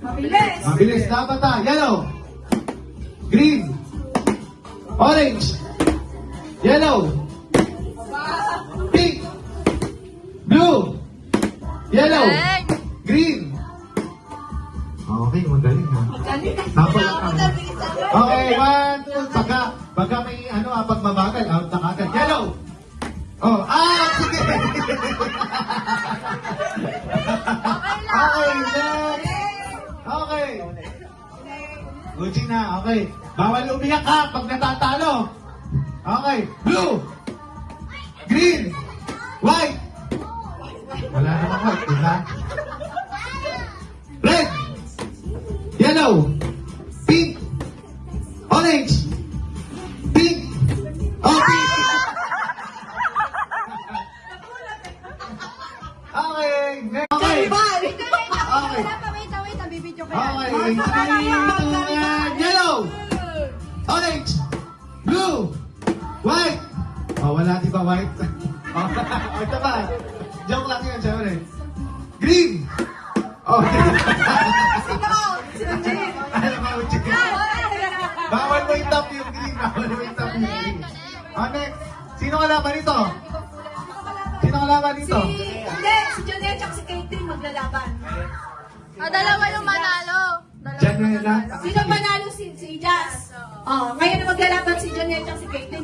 Mabilis. Mabilis. Dapat ha. Yellow. Green. Orange. Yellow. Pink. Blue. Yellow. Green. Okay, magaling ha. Tapos okay, 1, 2. Pagka may pag mabagal, out na kagad. Yellow. Oh, sige. Okay, next. Okay. Uji na, okay. Bawal umiyak ha pag natatalo. Okay, blue. Green. White. Wala namang white, diba? Red. Yellow. Pink. Orange. Pink. Oh, pink. Okay. Next. Okay. Okay. Bibidyo ko Okay. yan. 3, 2, 1. Yellow. Orange. Blue. White. Oh, wala di ba white? Oh, ito ba? Joke lang yun, syempre. Green. Okay. Ano ba, Uchi? Bawal mo itap yung green. Bawal mo itap yung green. Oh, next. Sino kalaban nito? Sino kalaban nito? Hindi, si Jonel at si Caitlyn maglalaban. Dalawa yung manalo. Janela. Sino panalo si Jazz? Ngayon na maglalaban si Jonel at si Caitlyn.